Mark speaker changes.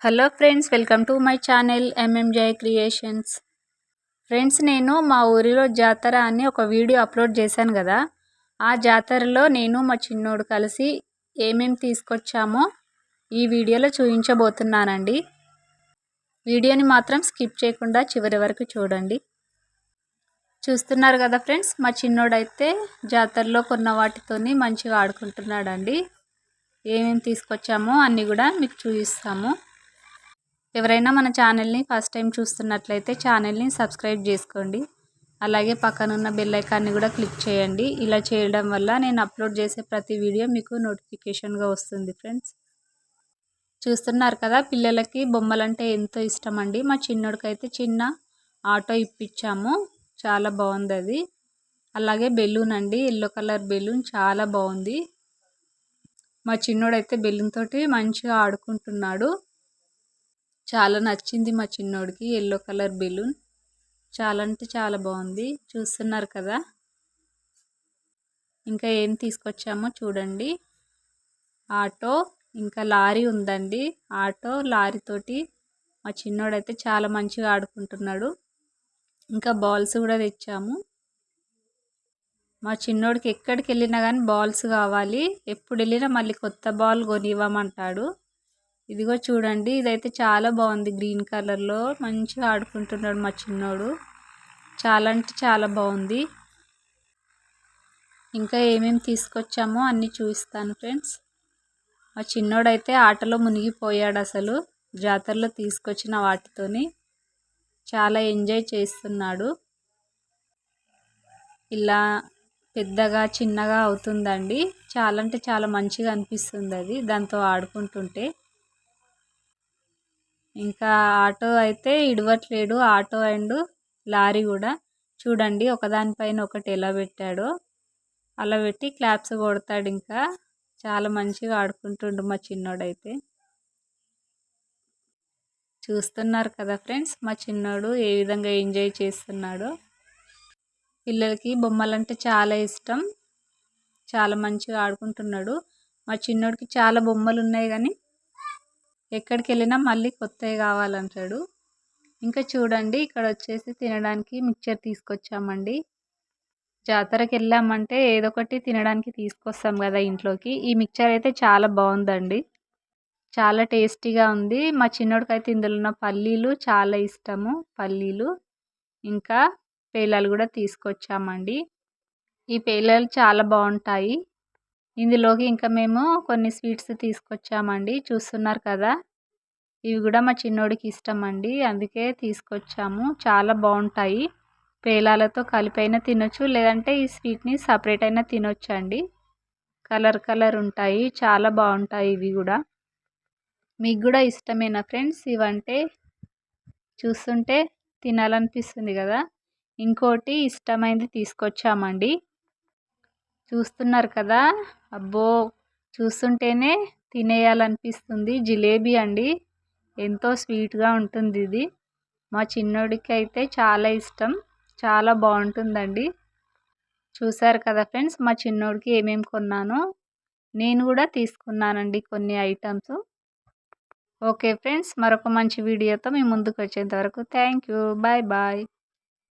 Speaker 1: Hello friends, welcome to my channel MMJ creations. Friends, నేను మా ఊరిలో జాతర అని ఒక వీడియో అప్లోడ్ చేశాను కదా. ఆ జాతరలో నేను మా చిన్నోడు కలిసి ఏమేమి తీసుకొచ్చామో ఈ వీడియోలో చూపించబోతున్నానండి. వీడియోని మాత్రం స్కిప్ చేయకుండా చివరి వరకు చూడండి. చూస్తున్నారు కదా ఫ్రెండ్స్, మా చిన్నోడైతే జాతరలో కొన్న వాటితోని మంచిగా ఆడుకుంటున్నాడండి. ఏమేమి తీసుకొచ్చామో అన్నీ కూడా మీకు చూపిస్తాము. ఎవరైనా మన ఛానల్ని ఫస్ట్ టైం చూస్తున్నట్లయితే ఛానల్ని సబ్స్క్రైబ్ చేసుకోండి. అలాగే పక్కనున్న బెల్ ఐకాన్ని కూడా క్లిక్ చేయండి. ఇలా చేయడం వల్ల నేను అప్లోడ్ చేసే ప్రతి వీడియో మీకు నోటిఫికేషన్గా వస్తుంది. ఫ్రెండ్స్, చూస్తున్నారు కదా, పిల్లలకి బొమ్మలంటే ఎంతో ఇష్టం అండి. మా చిన్నోడికైతే చిన్న ఆటో ఇప్పించాము, చాలా బాగుంది అది. అలాగే బెలూన్ అండి, ఎల్లో కలర్ బెలూన్ చాలా బాగుంది. మా చిన్నోడైతే బెలూన్ తోటి మంచిగా ఆడుకుంటున్నాడు. చాలా నచ్చింది మా చిన్నోడికి ఎల్లో కలర్ బెలూన్. చాలా అంటే చాలా బాగుంది. చూస్తున్నారు కదా. ఇంకా ఏం తీసుకొచ్చామో చూడండి. ఆటో, ఇంకా లారీ ఉందండి. ఆటో లారీతోటి మా చిన్నోడైతే చాలా మంచిగా ఆడుకుంటున్నాడు. ఇంకా బాల్స్ కూడా తెచ్చాము. మా చిన్నోడికి ఎక్కడికి వెళ్ళినా కానీ బాల్స్ కావాలి. ఎప్పుడు వెళ్ళినా మళ్ళీ కొత్త బాల్ కొనివ్వమంటాడు. ఇదిగో చూడండి, ఇదైతే చాలా బాగుంది. గ్రీన్ కలర్లో మంచిగా ఆడుకుంటున్నాడు మా చిన్నోడు. చాలా అంటే చాలా బాగుంది. ఇంకా ఏమేమి తీసుకొచ్చామో అన్నీ చూపిస్తాను ఫ్రెండ్స్. మా చిన్నోడైతే ఆటలో మునిగిపోయాడు. అసలు జాతరలో తీసుకొచ్చిన వాటితోని చాలా ఎంజాయ్ చేస్తున్నాడు. ఇలా పెద్దగా చిన్నగా అవుతుందండి. చాలా అంటే చాలా మంచిగా అనిపిస్తుంది అది దాంతో ఆడుకుంటుంటే. ఇంకా ఆటో అయితే ఇడవట్లేడు. ఆటో అండ్ లారీ కూడా చూడండి, ఒకదానిపైన ఒకటి ఎలా పెట్టాడో అలా పెట్టి క్లాప్స్ కొడతాడు. ఇంకా చాలా మంచిగా ఆడుకుంటుండు మా చిన్నోడైతే. చూస్తున్నారు కదా ఫ్రెండ్స్, మా చిన్నోడు ఏ విధంగా ఎంజాయ్ చేస్తున్నాడో. పిల్లలకి బొమ్మలంటే చాలా ఇష్టం. చాలా మంచిగా ఆడుకుంటున్నాడు. మా చిన్నోడికి చాలా బొమ్మలు ఉన్నాయి కానీ ఎక్కడికి వెళ్ళినా మళ్ళీ కొత్తవి కావాలంటాడు. ఇంకా చూడండి, ఇక్కడ వచ్చేసి తినడానికి మిక్చర్ తీసుకొచ్చామండి. జాతరకి వెళ్ళామంటే ఏదో ఒకటి తినడానికి తీసుకొస్తాం కదా ఇంట్లోకి. ఈ మిక్చర్ అయితే చాలా బాగుందండి, చాలా టేస్టీగా ఉంది. మా చిన్నోడికి అయితే ఇందులో ఉన్న పల్లీలు చాలా ఇష్టము. పల్లీలు ఇంకా పేలాలు కూడా తీసుకొచ్చామండి. ఈ పేలాలు చాలా బాగుంటాయి. ఇందులోకి ఇంకా మేము కొన్ని స్వీట్స్ తీసుకొచ్చామండి. చూస్తున్నారు కదా, ఇవి కూడా మా చిన్నోడికి ఇష్టం అండి, అందుకే తీసుకొచ్చాము. చాలా బాగుంటాయి. పేలాలతో కలిపైనా తినొచ్చు, లేదంటే ఈ స్వీట్ని సపరేట్ అయినా తినొచ్చు అండి. కలర్ కలర్ ఉంటాయి, చాలా బాగుంటాయి ఇవి కూడా. మీకు కూడా ఇష్టమేనా ఫ్రెండ్స్ ఇవంటే? చూస్తుంటే తినాలనిపిస్తుంది కదా. ఇంకోటి ఇష్టమైనది తీసుకొచ్చామండి. చూస్తున్నారు కదా, అబ్బో చూస్తుంటేనే తినేయాలనిపిస్తుంది. జిలేబీ అండి, ఎంతో స్వీట్గా ఉంటుంది ఇది. మా చిన్నోడికి అయితే చాలా ఇష్టం, చాలా బాగుంటుందండి. చూసారు కదా ఫ్రెండ్స్, మా చిన్నోడికి ఏమేమి కొన్నానో. నేను కూడా తీసుకున్నానండి కొన్ని ఐటమ్స్. ఓకే ఫ్రెండ్స్, మరొక మంచి వీడియోతో మీ ముందుకు వచ్చేంత వరకు థ్యాంక్ యూ. Bye bye.